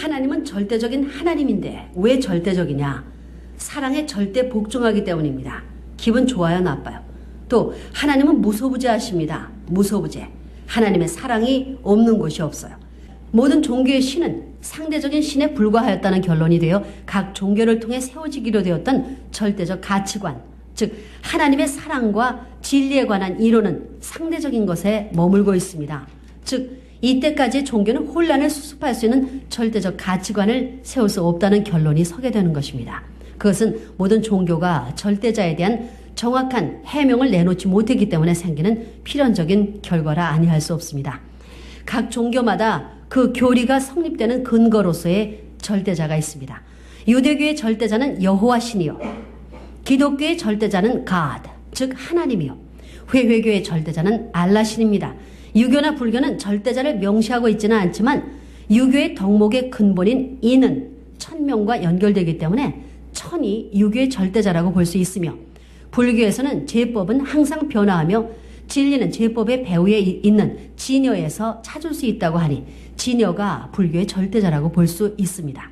하나님은 절대적인 하나님인데 왜 절대적이냐? 사랑에 절대 복종하기 때문입니다. 기분 좋아요, 나빠요? 또 하나님은 무소부재하십니다. 무소부재. 하나님의 사랑이 없는 곳이 없어요. 모든 종교의 신은 상대적인 신에 불과하였다는 결론이 되어 각 종교를 통해 세워지기로 되었던 절대적 가치관, 즉 하나님의 사랑과 진리에 관한 이론은 상대적인 것에 머물고 있습니다. 즉 이때까지 종교는 혼란을 수습할 수 있는 절대적 가치관을 세울 수 없다는 결론이 서게 되는 것입니다. 그것은 모든 종교가 절대자에 대한 정확한 해명을 내놓지 못했기 때문에 생기는 필연적인 결과라 아니할 수 없습니다. 각 종교마다 그 교리가 성립되는 근거로서의 절대자가 있습니다. 유대교의 절대자는 여호와 신이요, 기독교의 절대자는 God, 즉 하나님이요, 회회교의 절대자는 알라 신입니다. 유교나 불교는 절대자를 명시하고 있지는 않지만 유교의 덕목의 근본인 이는 천명과 연결되기 때문에 천이 유교의 절대자라고 볼 수 있으며, 불교에서는 제법은 항상 변화하며 진리는 제법의 배후에 있는 진여에서 찾을 수 있다고 하니 진여가 불교의 절대자라고 볼 수 있습니다.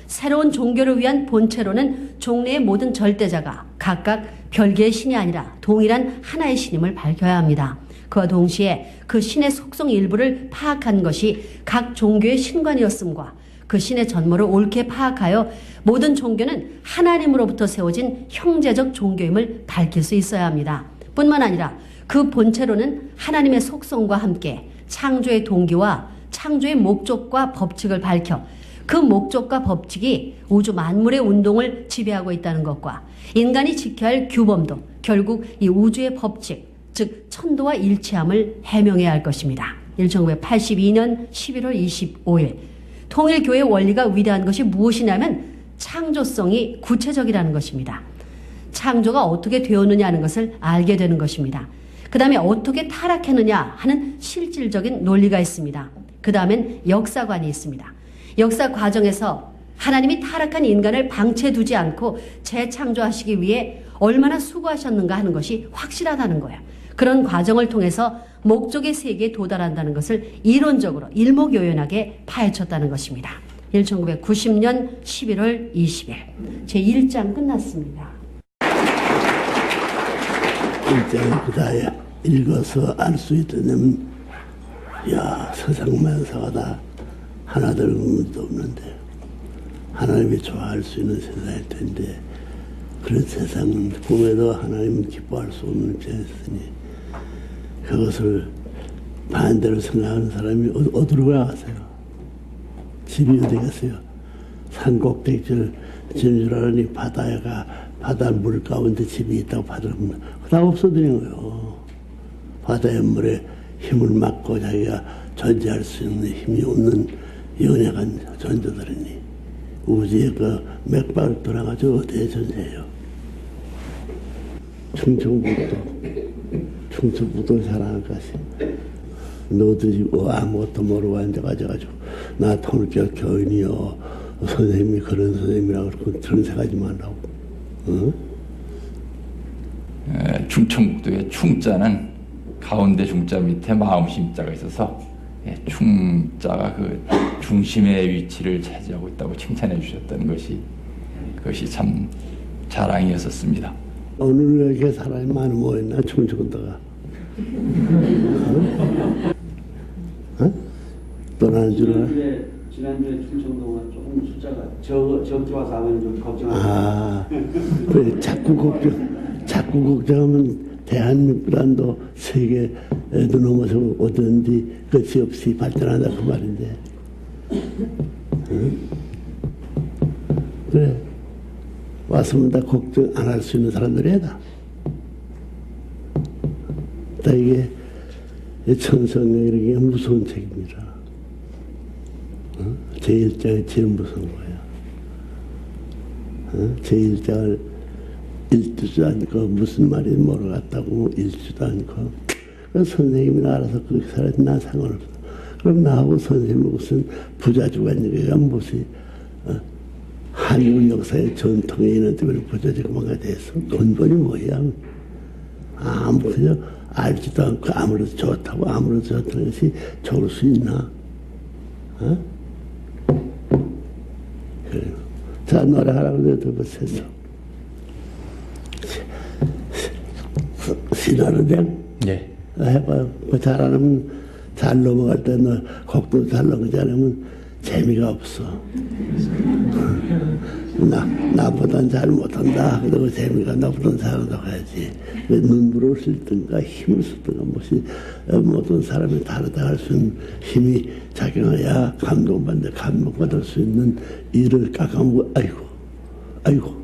새로운 종교를 위한 본체로는 종래의 모든 절대자가 각각 별개의 신이 아니라 동일한 하나의 신임을 밝혀야 합니다. 그와 동시에 그 신의 속성 일부를 파악한 것이 각 종교의 신관이었음과 그 신의 전모를 옳게 파악하여 모든 종교는 하나님으로부터 세워진 형제적 종교임을 밝힐 수 있어야 합니다. 뿐만 아니라 그 본체로는 하나님의 속성과 함께 창조의 동기와 창조의 목적과 법칙을 밝혀 그 목적과 법칙이 우주 만물의 운동을 지배하고 있다는 것과 인간이 지켜야 할 규범도 결국 이 우주의 법칙, 즉 천도와 일치함을 해명해야 할 것입니다. 1982년 11월 25일 통일교의 원리가 위대한 것이 무엇이냐면 창조성이 구체적이라는 것입니다. 창조가 어떻게 되었느냐 하는 것을 알게 되는 것입니다. 그 다음에 어떻게 타락했느냐 하는 실질적인 논리가 있습니다. 그 다음엔 역사관이 있습니다. 역사 과정에서 하나님이 타락한 인간을 방치해두지 않고 재창조하시기 위해 얼마나 수고하셨는가 하는 것이 확실하다는 거예요. 그런 과정을 통해서 목적의 세계에 도달한다는 것을 이론적으로 일목요연하게 파헤쳤다는 것입니다. 1990년 11월 20일 제1장 끝났습니다. 1장을 그다야 읽어서 알 수 있다면 야, 세상 만사가 다 하나도 의문도 없는데 하나님이 좋아할 수 있는 세상일 텐데 그런 세상은 꿈에도 하나님은 기뻐할 수 없는 세상이니 그것을 반대로 생각하는 사람이 어디로 가세요? 집이 어디 가세요? 산꼭대기를 지는 줄 알았더니 바다 물 가운데 집이 있다고 바다를 다 없어지는 거예요. 바다의 물에 힘을 막고 자기가 존재할 수 있는 힘이 없는 연약한 존재들이니 우주의 그 맥박을 돌아가지고 어디에 존재해요? 충청북도 살아갈 것이 너들이 아무것도 모르고 앉아가지고 나 통일교 교인이요 선생님이 그런 선생님이라고 그런 생각하지 말라고. 어? 충청북도의 충자는 가운데 중자 밑에 마음심자가 있어서 충자가 그 중심의 위치를 차지하고 있다고 칭찬해 주셨다는 것이 그것이 참 자랑이었었습니다. 오늘 왜 이렇게 사람이 많이 모였나 충청도가? 어? 떠나는 줄 알아? 지난주에 충청도가 조금 숫자가 적게 와서 하면 좀 걱정하고. 그래, 자꾸 걱정하면 대한민국도 세계에도 넘어서 어딘지 끝이 없이 발전한다 그 말인데. 응? 그래. 왔으면 다 걱정 안 할 수 있는 사람들이야 다. 다 이게 천성이라는 게 무서운 책입니다. 제1장이 제일 무서운 거야. 제1장을 읽지도 않고 무슨 말인지 모르겠다고 읽지도 않고 선생님이 알아서 그렇게 살아도 나 상관없어. 그럼 나하고 선생님이 무슨 부자주가 있는 게가 무슨 한국 역사의 전통에 있는 때문에 부자주가 뭔가 돼서 근본이 뭐야. 그저 알지도 않고 아무래도 좋다고 아무래도 좋다는 것이 좋을 수 있나? 어? 자, 노래 하라고 들어보세요. 신하는데 예. 해봐요. 그 잘하면 잘 넘어갈 때 너 곡도 잘 넘어가지 않으면 재미가 없어. 나보단 잘 못한다. 그리고 재미가 나보단 잘한다고 해야지. 눈물을 쓸든가 힘을 쓸든가 무엇이 모든 사람이 다르다 할 수 있는 힘이 작용해야 감동받을 수 있는 일을 깎아먹고 아이고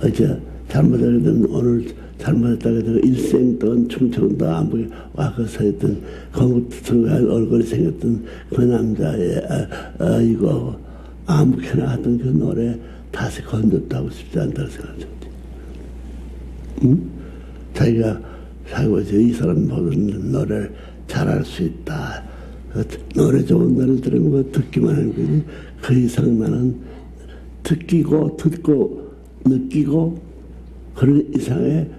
어제 잘못하거든 오늘 잘못했다고 해서 일생 동안 충청도 안보에 와서 서 있던 거뭇한 얼굴이 생겼던 그 남자의 이거 아무렇게나 하던 그 노래 다시 건졌다고 싶지 않다고 생각했지. 응? 자기가 살고 있어 이 사람 모든 노래를 잘할 수 있다. 노래 좋은 노래 들으면 거 듣기만 하는 거지. 그 이상 나는 듣고 느끼고 그런 이상의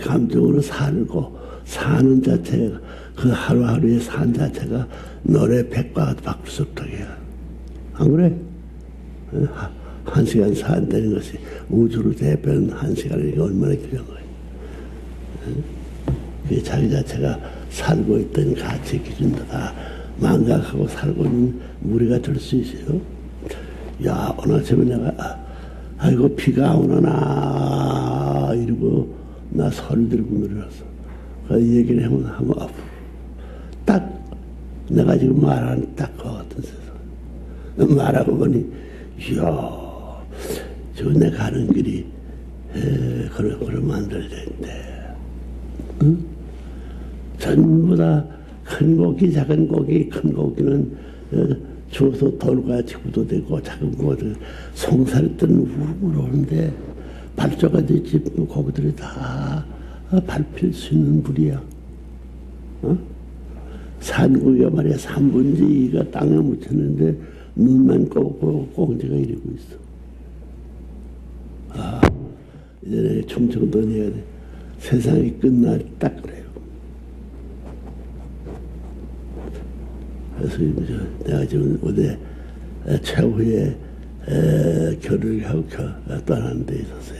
감정으로 살고 사는 자체가 그 하루하루의 산 자체가 노래 백과가 바꿀 수 없다고 해요. 안 그래? 한 시간 산다는 것이 우주로 대표하는 한 시간이 얼마나 귀한 거예요. 그게 자기 자체가 살고 있던 가치 기준보다 망각하고 살고 있는 우리가 될 수 있어요. 야, 오늘 아침에 내가 아이고 비가 오나 이러고 나 소리 들고 내려왔어. 그 얘기를 하면 딱 내가 지금 말하는 딱 그 같은 세상. 말하고 보니 이야 저 내가 가는 길이 그러면 안 될 텐데. 응? 전부 다 큰 고기 작은 고기 큰 고기는 주워서 돌과 지구도 되고 작은 고기들 송사리 뜨는 우르르 오는데 발조가 되지 고기들이 다 밟힐 수 있는 불이야. 어? 산고기가 말이야 3분의 2가 땅에 묻혔는데 눈만 꼬고 꽁지가 이러고 있어. 아, 이제 충청도 내야 돼. 세상이 끝날 딱 그래요. 그래서 내가 지금 어제 최후의 결을 하고 떠나는 데 있어서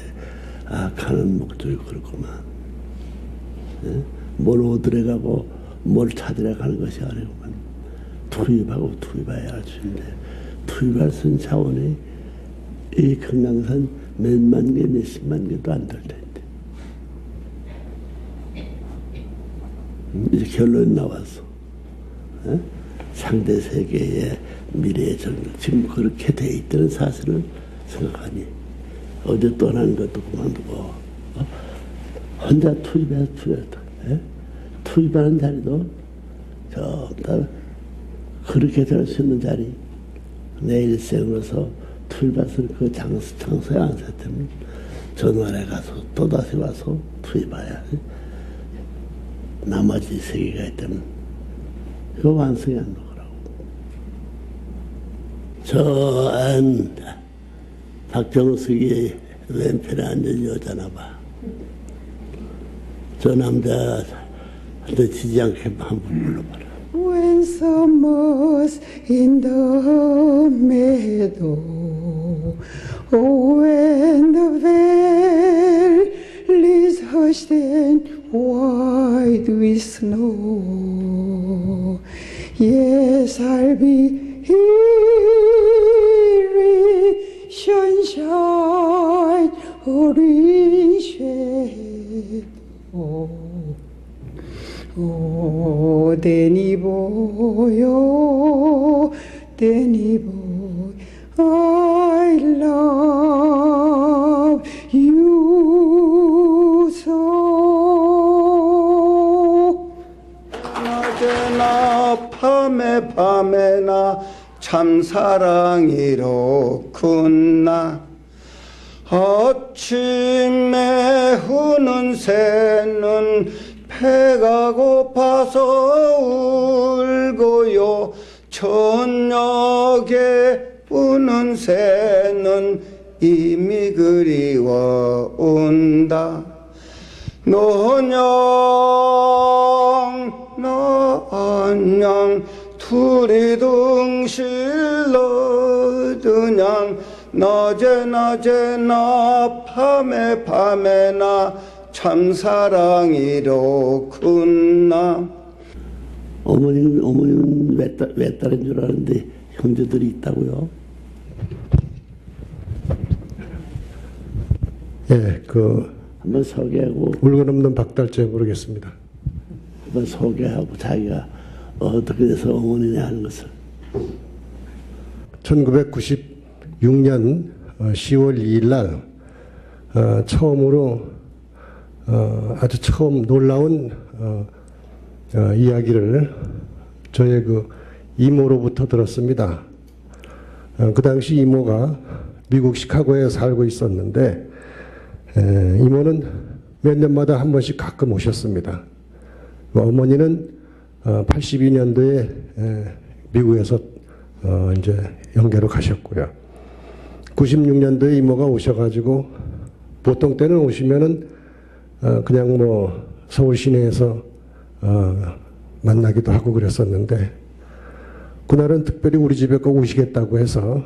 가는 목적이 그렇구만. 뭘 얻으러 가고 뭘 찾으러 가는 것이 아니구만. 투입하고 투입해야 할 수 있는데 투입할 수 있는 차원이 이 금강산 몇만 개, 몇십만 개도 안 될 텐데. 이제 결론이 나왔어. 상대 세계의 미래의 정도 지금 그렇게 돼 있다는 사실을 생각하니 어제 떠난 것도 그만두고 혼자 투입했다. 투입하는 자리도 전부 그렇게 될 수 있는 자리 내 일생으로서 투입해서 그 장소에 앉았다면 전원에 가서 또다시 와서 투입해야 나머지 세계가 있다면 그 완성이 안 되더라고. 박정숙이 왼편에 앉은 여자나 봐. 저 남자한테 지지 않게 한번 불러봐라. When summer's in the meadow, oh, when the valleys hushed and white with snow, yes, I'll be hearing sunshine or in shadow. 오 데니 보여 데니 보여 I love you so. 낮에나 밤에나 참 사랑이로구나. 아침에 우는 새는 배가 고파서 울고요. 저녁에 우는 새는 이미 그리워온다. 너 안녕 둘이 둥실러 그냥 낮에나 밤에나 참사랑이로구나. 어머님은 외딸인 줄 아는데 형제들이 있다고요? 예, 한번 소개하고 물건 없는 박달재 모르겠습니다. 한번 소개하고 자기가 어떻게 돼서 어머니냐 하는 것을. 1996년 10월 2일 날 처음으로 아주 처음 놀라운 이야기를 저의 그 이모로부터 들었습니다. 그 당시 이모가 미국 시카고에 살고 있었는데 이모는 몇 년마다 한 번씩 가끔 오셨습니다. 어머니는 82년도에 미국에서 이제 영계로 가셨고요. 96년도에 이모가 오셔가지고 보통 때는 오시면은 그냥 뭐 서울 시내에서 만나기도 하고 그랬었는데 그날은 특별히 우리 집에 꼭 오시겠다고 해서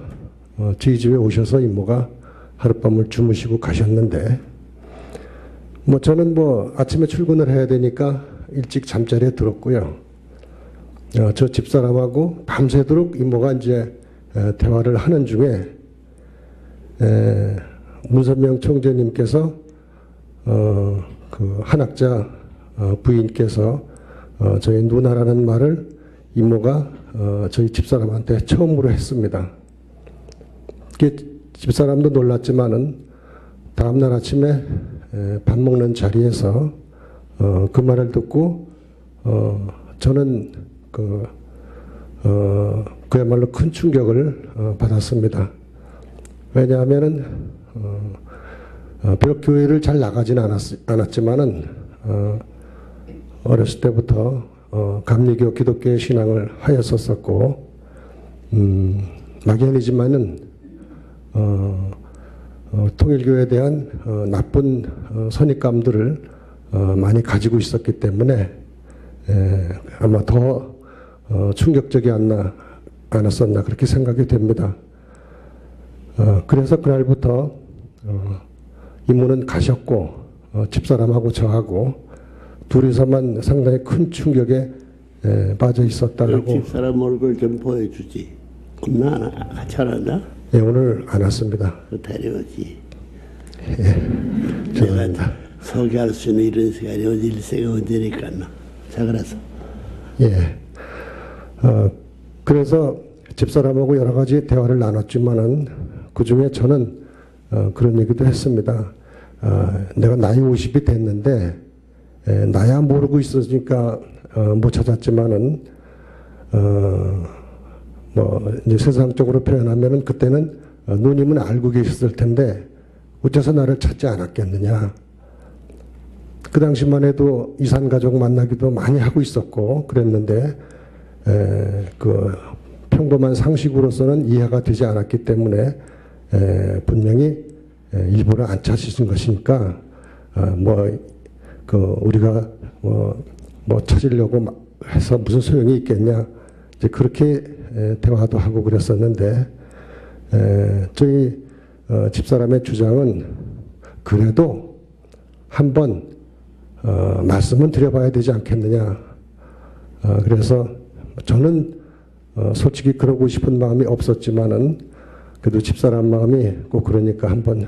저희 집에 오셔서 이모가 하룻밤을 주무시고 가셨는데 뭐 저는 뭐 아침에 출근을 해야 되니까 일찍 잠자리에 들었고요. 저 집사람하고 밤새도록 이모가 이제 대화를 하는 중에 문선명 총재님께서 그 한학자 부인께서 저희 누나라는 말을 이모가 저희 집사람한테 처음으로 했습니다. 집사람도 놀랐지만은 다음날 아침에 밥 먹는 자리에서 그 말을 듣고 저는 그야말로 큰 충격을 받았습니다. 왜냐하면은 비록 교회를 잘 나가지는 않았지만은 어렸을 때부터 감리교 기독교의 신앙을 하였었고 막연이지만은 통일교에 대한 나쁜 선입감들을 많이 가지고 있었기 때문에 아마 더 충격적이 않았었나 그렇게 생각이 됩니다. 그래서 그날부터 이모는 가셨고 집사람하고 저하고 둘이서만 상당히 큰 충격에 빠져 있었다라고. 집사람 얼굴 좀 보여주지. 오늘 같이 안 한다? 예, 오늘 안 왔습니다. 데려오지. 예, 죄송합니다. 소개할 수 있는 이런 시간이 어디 일세가 언제니까. 자, 그래서. 예. 그래서 집사람하고 여러 가지 대화를 나눴지만은 그 중에 저는 그런 얘기도 했습니다. 내가 나이 50이 됐는데 나야 모르고 있으니까 못 찾았지만은 뭐 이제 세상적으로 표현하면은 그때는 누님은 알고 계셨을 텐데 어째서 나를 찾지 않았겠느냐. 그 당시만 해도 이산 가족 만나기도 많이 하고 있었고 그랬는데 그 평범한 상식으로서는 이해가 되지 않았기 때문에 분명히 일부러 안 찾으신 것이니까 우리가 뭐 찾으려고 해서 무슨 소용이 있겠냐 이제 그렇게 대화도 하고 그랬었는데 저희 집사람의 주장은 그래도 한번 말씀은 드려봐야 되지 않겠느냐. 그래서 저는 솔직히 그러고 싶은 마음이 없었지만은 그래도 집사람 마음이 꼭 그러니까 한번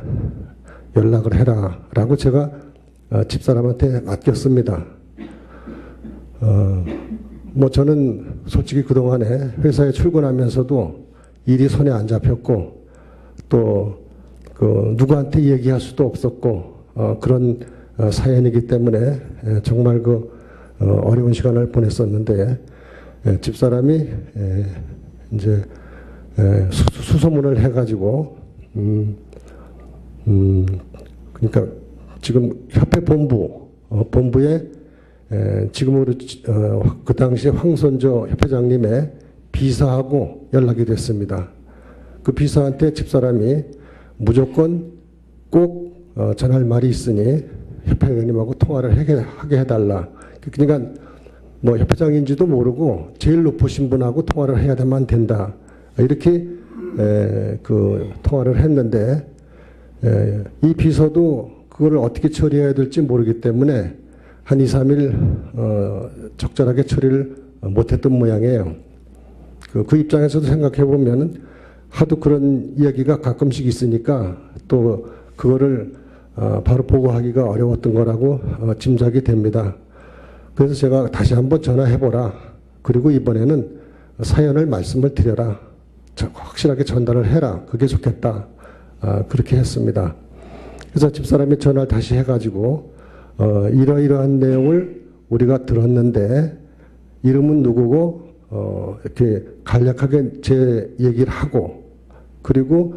연락을 해라 라고 제가 집사람한테 맡겼습니다. 뭐 저는 솔직히 그동안에 회사에 출근하면서도 일이 손에 안 잡혔고 또 누구한테 얘기할 수도 없었고 그런 사연이기 때문에 정말 어려운 시간을 보냈었는데 집사람이 이제 수소문을 해가지고 그러니까 지금 협회 본부에 지금으로 그 당시에 황선조 협회장님의 비서하고 연락이 됐습니다. 그 비서한테 집사람이 무조건 꼭 전할 말이 있으니 협회 의원님하고 통화를 하게 해달라. 그러니까 뭐 협회장인지도 모르고 제일 높으신 분하고 통화를 해야만 된다. 이렇게 그 통화를 했는데 이 비서도 그걸 어떻게 처리해야 될지 모르기 때문에 한 2, 3일 적절하게 처리를 못했던 모양이에요. 그 입장에서도 생각해 보면 하도 그런 이야기가 가끔씩 있으니까 또 그거를 바로 보고하기가 어려웠던 거라고 짐작이 됩니다. 그래서 제가 다시 한번 전화해보라. 그리고 이번에는 사연을 말씀을 드려라. 확실하게 전달을 해라. 그게 좋겠다. 그렇게 했습니다. 그래서 집사람이 전화를 다시 해가지고 이러이러한 내용을 우리가 들었는데 이름은 누구고 이렇게 간략하게 제 얘기를 하고 그리고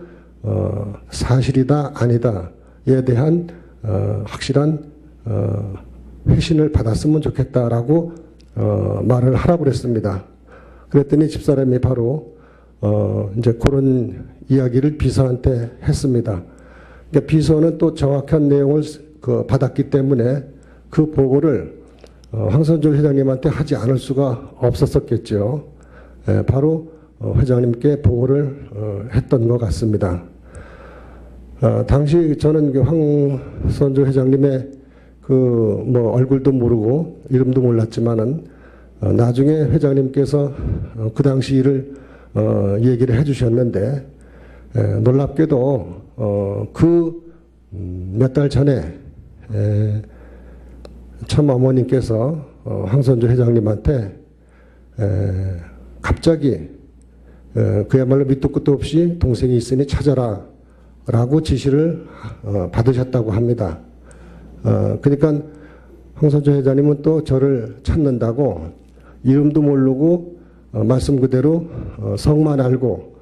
사실이다 아니다에 대한 확실한 회신을 받았으면 좋겠다라고 말을 하라고 그랬습니다. 그랬더니 집사람이 바로 이제 그런 이야기를 비서한테 했습니다. 그러니까 비서는 또 정확한 내용을 받았기 때문에 그 보고를 황선조 회장님한테 하지 않을 수가 없었겠죠. 바로 회장님께 보고를 했던 것 같습니다. 당시 저는 황선조 회장님의 뭐 얼굴도 모르고 이름도 몰랐지만은 나중에 회장님께서 그 당시 일을 얘기를 해주셨는데 놀랍게도 그 몇 달 전에 참 어머님께서 황선조 회장님한테 갑자기 그야말로 밑도 끝도 없이 동생이 있으니 찾아라 라고 지시를 받으셨다고 합니다. 그러니까 황선조 회장님은 또 저를 찾는다고 이름도 모르고 말씀 그대로 성만 알고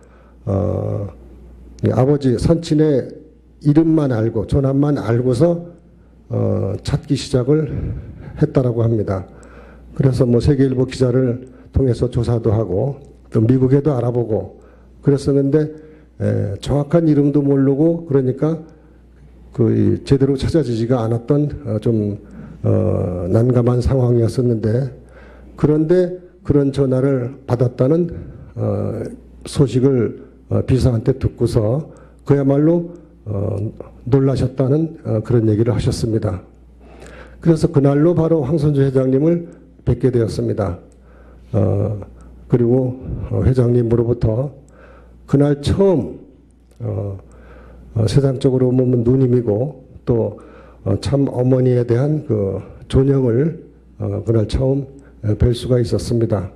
아버지 선친의 이름만 알고 전함만 알고서 찾기 시작을 했다라고 합니다. 그래서 뭐 세계일보 기자를 통해서 조사도 하고 또 미국에도 알아보고 그랬었는데 정확한 이름도 모르고 그러니까 그 제대로 찾아지지가 않았던 좀 난감한 상황이었었는데 그런데 그런 전화를 받았다는 소식을 비서한테 듣고서 그야말로 놀라셨다는 그런 얘기를 하셨습니다. 그래서 그날로 바로 황선조 회장님을 뵙게 되었습니다. 그리고 회장님으로부터 그날 처음 세상적으로 보면 누님이고 또 참 어머니에 대한 그 존영을 그날 처음 뵐 수가 있었습니다.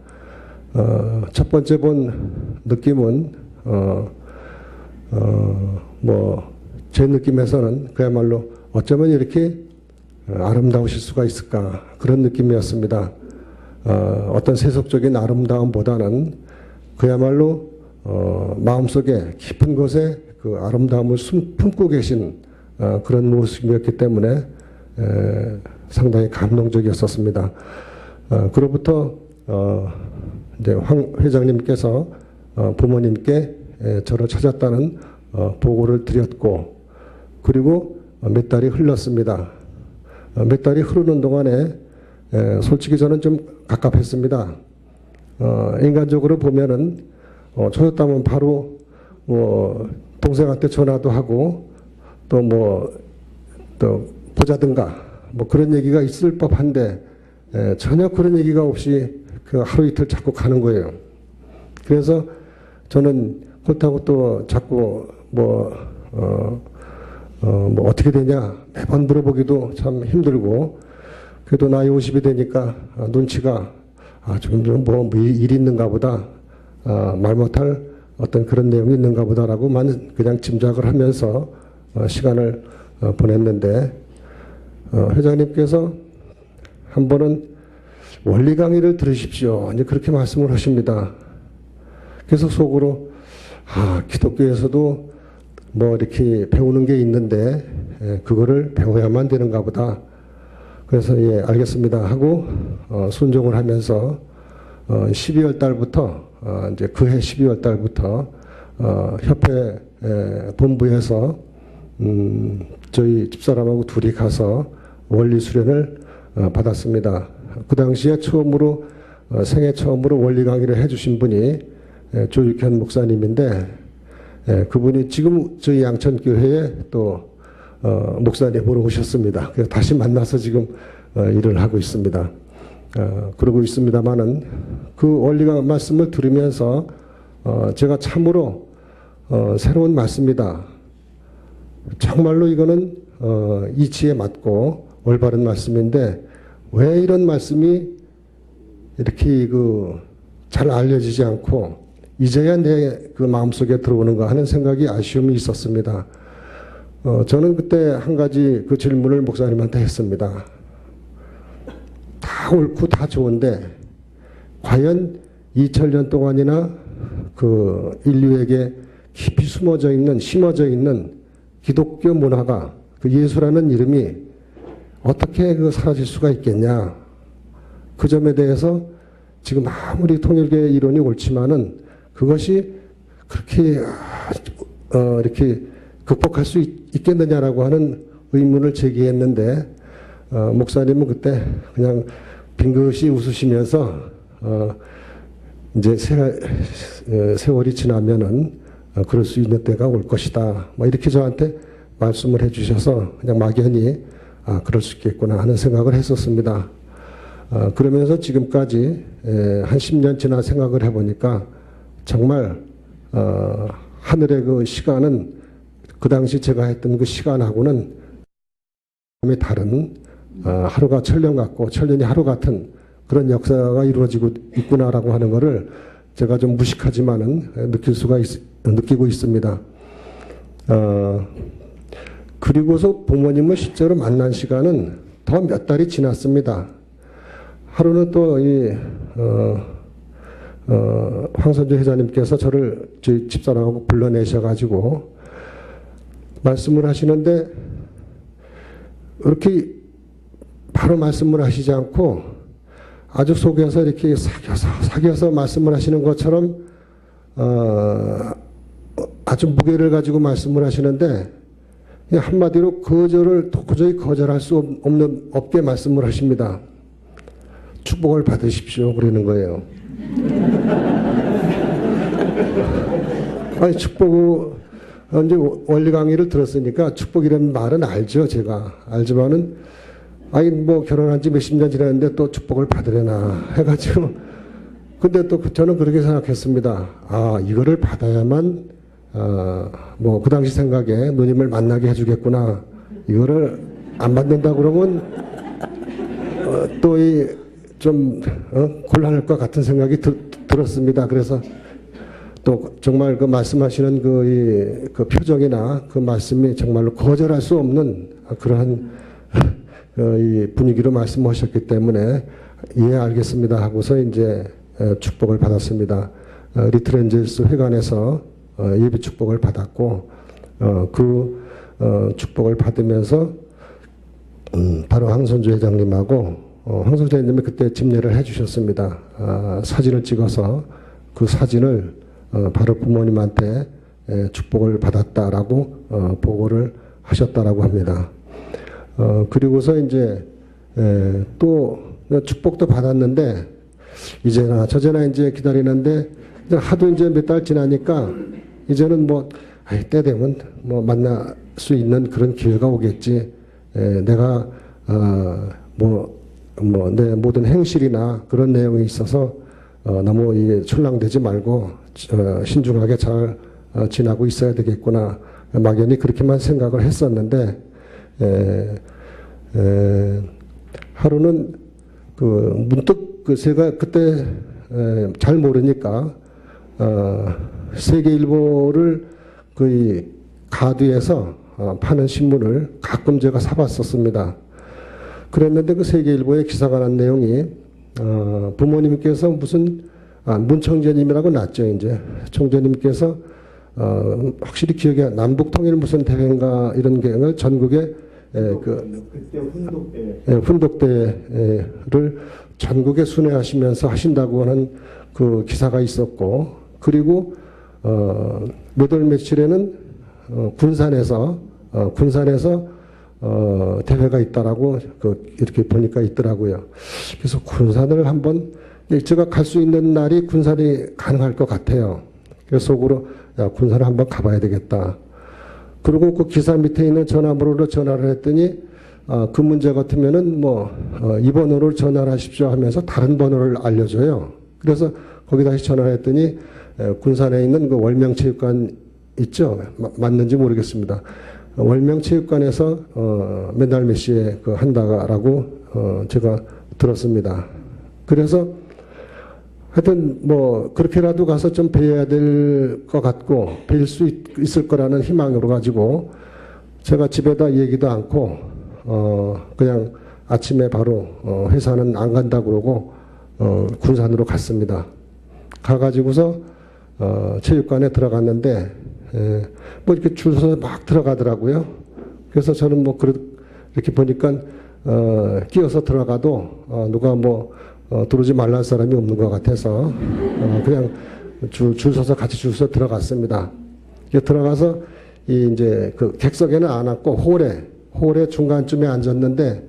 첫 번째 본 느낌은 뭐 제 느낌에서는 그야말로 어쩌면 이렇게 아름다우실 수가 있을까 그런 느낌이었습니다. 어떤 세속적인 아름다움보다는 그야말로 마음속에 깊은 곳에 그 아름다움을 품고 계신 그런 모습이었기 때문에 상당히 감동적이었었습니다. 그로부터 이제 황 회장님께서 부모님께 저를 찾았다는 보고를 드렸고 그리고 몇 달이 흘렀습니다. 몇 달이 흐르는 동안에 솔직히 저는 좀 갑갑했습니다. 인간적으로 보면은 저였다면 바로 뭐 동생한테 전화도 하고 또 보자든가 뭐 그런 얘기가 있을 법한데 전혀 그런 얘기가 없이 그 하루 이틀 자꾸 가는 거예요. 그래서 저는 그렇다고 또 자꾸 뭐 어떻게 되냐 매번 물어보기도 참 힘들고 그래도 나이 50이 되니까 눈치가 좀 뭐 일 있는가 보다 말 못할 어떤 그런 내용이 있는가 보다라고만 그냥 짐작을 하면서 시간을 보냈는데 회장님께서 한 번은 원리 강의를 들으십시오. 이제 그렇게 말씀을 하십니다. 그래서 속으로 기독교에서도 뭐 이렇게 배우는 게 있는데 그거를 배워야만 되는가 보다. 그래서 예 알겠습니다 하고 순종을 하면서 12월 달부터 이제 그해 12월 달부터 협회 본부에서 저희 집사람하고 둘이 가서 원리 수련을 받았습니다. 그 당시에 처음으로 생애 처음으로 원리 강의를 해주신 분이 조육현 목사님인데 그분이 지금 저희 양천교회에 또 목사님으로 오셨습니다. 그래서 다시 만나서 지금 일을 하고 있습니다. 그러고 있습니다만은 그 원리강 말씀을 들으면서 제가 참으로 새로운 말씀이다. 정말로 이거는 이치에 맞고 올바른 말씀인데 왜 이런 말씀이 이렇게 잘 알려지지 않고 이제야 내 그 마음속에 들어오는가 하는 생각이 아쉬움이 있었습니다. 저는 그때 한 가지 그 질문을 목사님한테 했습니다. 다 옳고 다 좋은데 과연 2000년 동안이나 그 인류에게 깊이 심어져 있는 기독교 문화가 그 예수라는 이름이 어떻게 사라질 수가 있겠냐. 그 점에 대해서 지금 아무리 통일교의 이론이 옳지만은 그것이 그렇게 이렇게 극복할 수 있겠느냐라고 하는 의문을 제기했는데 목사님은 그때 그냥 빙긋이 웃으시면서 이제 세월이 지나면은 그럴 수 있는 때가 올 것이다. 뭐 이렇게 저한테 말씀을 해주셔서 그냥 막연히 그럴 수 있겠구나 하는 생각을 했었습니다. 그러면서 지금까지 한 10년 지나 생각을 해보니까 정말 하늘의 그 시간은 그 당시 제가 했던 그 시간하고는 다른 하루가 천년 같고 천년이 하루 같은 그런 역사가 이루어지고 있구나라고 하는 것을 제가 좀 무식하지만은 느끼고 있습니다. 그리고서 부모님을 실제로 만난 시간은 더 몇 달이 지났습니다. 하루는 또 황선주 회장님께서 저를 저희 집사람하고 불러내셔가지고 말씀을 하시는데 이렇게 바로 말씀을 하시지 않고 아주 속에서 이렇게 사겨서 말씀을 하시는 것처럼 아주 무게를 가지고 말씀을 하시는데 한마디로 도저히 거절할 수 없게 말씀을 하십니다. 축복을 받으십시오. 그러는 거예요. 아니, 축복을, 이제 원리 강의를 들었으니까 축복이라는 말은 알죠. 제가. 알지만은, 아니, 뭐 결혼한 지 몇십 년 지났는데 또 축복을 받으려나 해가지고. 근데 또 저는 그렇게 생각했습니다. 이거를 받아야만, 뭐 그 당시 생각에 누님을 만나게 해주겠구나. 이거를 안 받는다 그러면, 또 곤란할 것 같은 생각이 들었습니다. 그래서 또 정말 그 말씀하시는 그 표정이나 그 말씀이 정말로 거절할 수 없는 그러한 이 분위기로 말씀하셨기 때문에 알겠습니다 하고서 이제 축복을 받았습니다. 리틀엔젤스 회관에서 예비 축복을 받았고 축복을 받으면서 바로 황선주 회장님하고 황선주 회장님이 그때 집례를 해주셨습니다. 사진을 찍어서 그 사진을 바로 부모님한테 축복을 받았다라고 보고를 하셨다라고 합니다. 그리고서 이제 또 축복도 받았는데 이제나 저제나 이제 기다리는데 하도 이제 몇 달 지나니까 이제는 때 되면 만날 수 있는 그런 기회가 오겠지. 내가 내 모든 행실이나 그런 내용에 있어서 너무 이게 출랑되지 말고 신중하게 잘 지나고 있어야 되겠구나. 막연히 그렇게만 생각을 했었는데 하루는 문득 제가 그때 잘 모르니까 세계일보를 거의 가두에서 파는 신문을 가끔 제가 사봤었습니다. 그랬는데 그 세계일보에 기사가 난 내용이 부모님께서 무슨 문청재님이라고 났죠. 이제 청재님께서 확실히 기억이 남북통일 무슨 대회인가 이런 게 전국에 그때 훈독대를 전국에 순회하시면서 하신다고 하는 그 기사가 있었고, 그리고 몇 월 며칠에는 군산에서 대회가 있다라고 이렇게 보니까 있더라고요. 그래서 군산을 한번 제가 갈 수 있는 날이 군산이 가능할 것 같아요. 그래서 속으로 야, 군산을 한번 가봐야 되겠다. 그리고 그 기사 밑에 있는 전화번호로 전화를 했더니 그 문제 같으면은 이 번호로 전화를 하십시오 하면서 다른 번호를 알려줘요. 그래서 거기 다시 전화를 했더니 군산에 있는 그 월명체육관 있죠? 맞는지 모르겠습니다. 월명체육관에서 맨날 몇 시에 한다라고 제가 들었습니다. 그래서 하여튼 그렇게라도 가서 좀 뵈야 될 것 같고 뵐 수 있을 거라는 희망으로 가지고 제가 집에다 얘기도 않고 그냥 아침에 바로 회사는 안 간다고 그러고 군산으로 갔습니다. 가가지고서 체육관에 들어갔는데 이렇게 줄 서서 막 들어가더라고요. 그래서 저는 이렇게 보니까 끼어서 들어가도 누가 들어오지 말라는 사람이 없는 것 같아서 그냥 줄 서서 같이 줄 서서 들어갔습니다. 들어가서 이제 그 객석에는 안 앉고 홀에 중간쯤에 앉았는데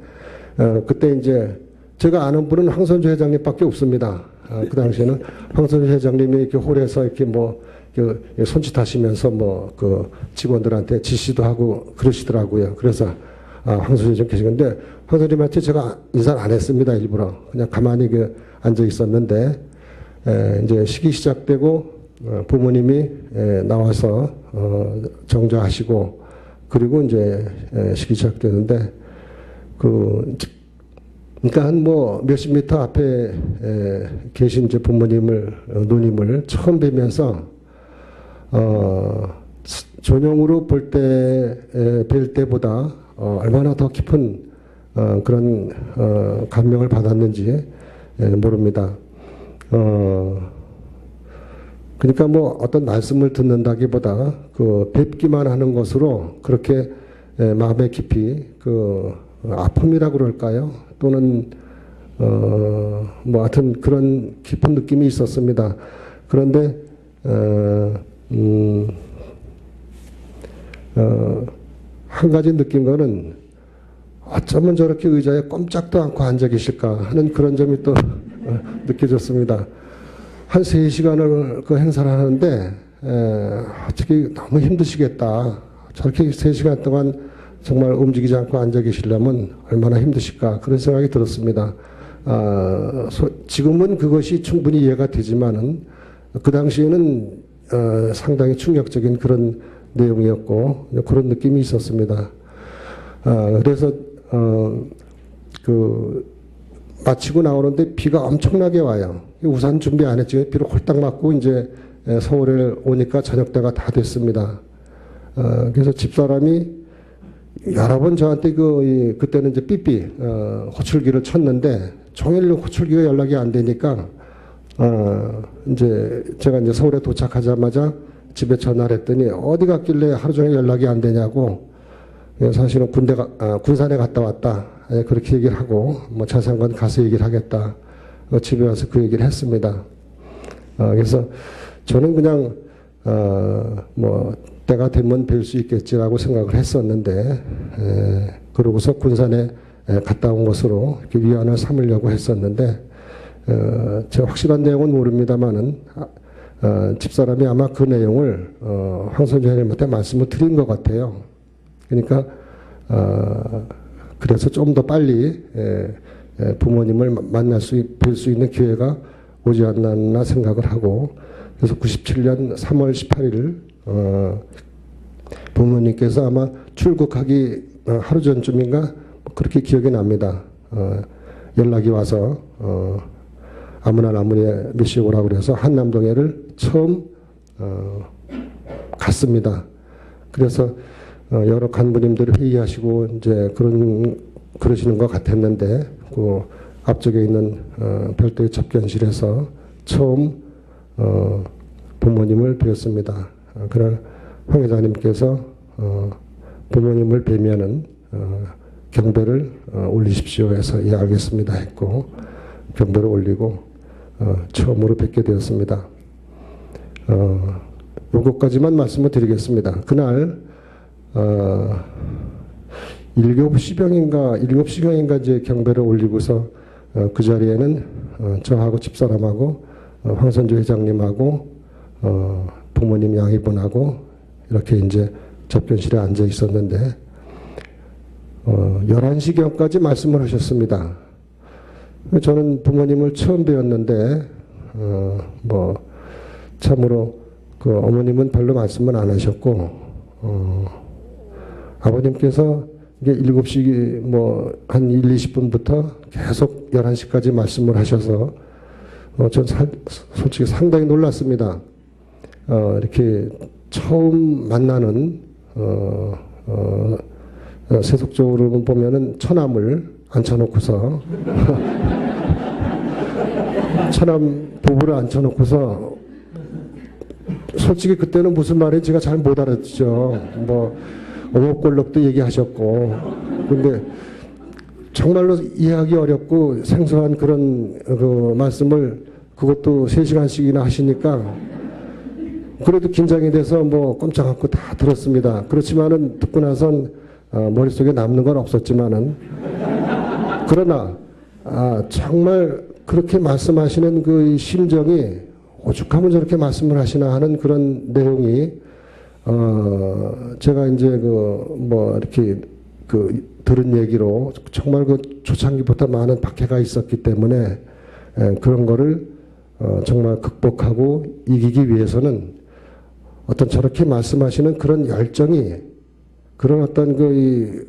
그때 이제 제가 아는 분은 황선주 회장님밖에 없습니다. 그 당시에는 황선주 회장님이 이렇게 홀에서 이렇게 손짓하시면서 그 직원들한테 지시도 하고 그러시더라고요. 그래서 황선주 회장 계시는데 황선주님한테 제가 인사를 안 했습니다. 일부러 그냥 가만히 앉아 있었는데 이제 식이 시작되고 부모님이 나와서 정자하시고 그리고 이제 식이 시작되는데 그러니까 한 몇십 미터 앞에 계신 이제 누님을 처음 뵈면서 전용으로 뵐 때보다 얼마나 더 깊은 그런 감명을 받았는지 모릅니다. 그러니까 어떤 말씀을 듣는다기보다 뵙기만 하는 것으로 그렇게 마음에 깊이 아픔이라고 그럴까요? 또는 하여튼 그런 깊은 느낌이 있었습니다. 그런데 한 가지 느낀 거는 어쩌면 저렇게 의자에 꼼짝도 않고 앉아 계실까 하는 그런 점이 또 느껴졌습니다. 한 3시간을 그 행사를 하는데 어떻게 너무 힘드시겠다. 저렇게 3시간 동안 정말 움직이지 않고 앉아 계시려면 얼마나 힘드실까 그런 생각이 들었습니다. 지금은 그것이 충분히 이해가 되지만은 그 당시에는 상당히 충격적인 그런 내용이었고 그런 느낌이 있었습니다. 그래서 마치고 나오는데 비가 엄청나게 와요. 우산 준비 안 했지. 비로 홀딱 맞고 이제 서울에 오니까 저녁 때가 다 됐습니다. 그래서 집사람이 여러 번 저한테 그때는 이제 삐삐 호출기를 쳤는데 종일 호출기가 연락이 안 되니까 이제 제가 이제 서울에 도착하자마자 집에 전화를 했더니 어디 갔길래 하루 종일 연락이 안 되냐고. 사실은 군산에 갔다 왔다. 그렇게 얘기를 하고 자세한 건 가서 얘기를 하겠다. 집에 와서 그 얘기를 했습니다. 그래서 저는 그냥 때가 되면 뵐 수 있겠지라고 생각을 했었는데 그러고서 군산에 갔다 온 것으로 이렇게 위안을 삼으려고 했었는데 제가 확실한 내용은 모릅니다만은 집사람이 아마 그 내용을 황선주 회장님한테 말씀을 드린 것 같아요. 그러니까 그래서 좀 더 빨리 부모님을 뵐 수 있는 기회가 오지 않았나 생각을 하고 그래서 97년 3월 18일 부모님께서 아마 출국하기 하루 전쯤인가 그렇게 기억이 납니다. 연락이 와서 아무나 나무에 몇 시에 오라고 그래서 한남동에를 처음 갔습니다. 그래서 여러 간부님들이 회의하시고 이제 그러시는 것 같았는데 그 앞쪽에 있는 별도의 접견실에서 처음 부모님을 뵈었습니다. 그날 황 회장님께서 부모님을 뵈면은 경배를 올리십시오 해서 예 알겠습니다 했고 경배를 올리고 처음으로 뵙게 되었습니다. 요것까지만 말씀을 드리겠습니다. 그날 일곱 시경인가 이제 경배를 올리고서 그 자리에는 저하고 집사람하고 황선조 회장님하고 부모님 양이분하고 이렇게 이제 접견실에 앉아 있었는데 11시경까지 말씀을 하셨습니다. 저는 부모님을 처음 뵈었는데 뭐 참으로 그 어머님은 별로 말씀을 안 하셨고 아버님께서 이게 7시 뭐 한 1, 20분부터 계속 11시까지 말씀을 하셔서 전 솔직히 상당히 놀랐습니다. 이렇게 처음 만나는 세속적으로 보면은 처남을 앉혀놓고서 처남 부부를 앉혀놓고서 솔직히 그때는 무슨 말인지 제가 잘 못 알았죠. 뭐 오목골록도 얘기하셨고 근데 정말로 이해하기 어렵고 생소한 그런 그 말씀을 그것도 3시간씩이나 하시니까 그래도 긴장이 돼서 뭐 꼼짝 않고 다 들었습니다. 그렇지만은 듣고 나선 머릿속에 남는 건 없었지만은 그러나 정말 그렇게 말씀하시는 그 심정이 오죽하면 저렇게 말씀을 하시나 하는 그런 내용이 제가 이제 그 뭐 이렇게 그 들은 얘기로 정말 그 초창기부터 많은 박해가 있었기 때문에 그런 거를 정말 극복하고 이기기 위해서는 어떤 저렇게 말씀하시는 그런 열정이 그런 어떤 그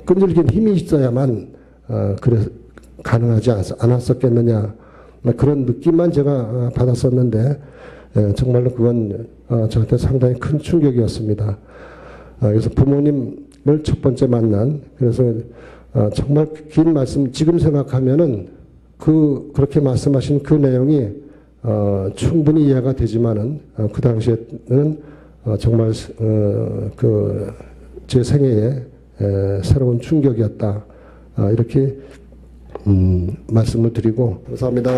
끈질긴 힘이 있어야만 그래 가능하지 않았었겠느냐 그런 느낌만 제가 받았었는데 정말로 그건 저한테 상당히 큰 충격이었습니다. 그래서 부모님을 첫 번째 만난 그래서 정말 긴 말씀 지금 생각하면은 그렇게 말씀하신 그 내용이 충분히 이해가 되지만은 그 당시에는 정말 그 제 생애에 새로운 충격이었다 이렇게 말씀을 드리고 감사합니다.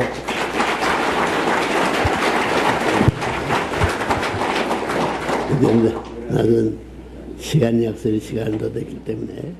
나는 시간 약속이 시간이 더 됐기 때문에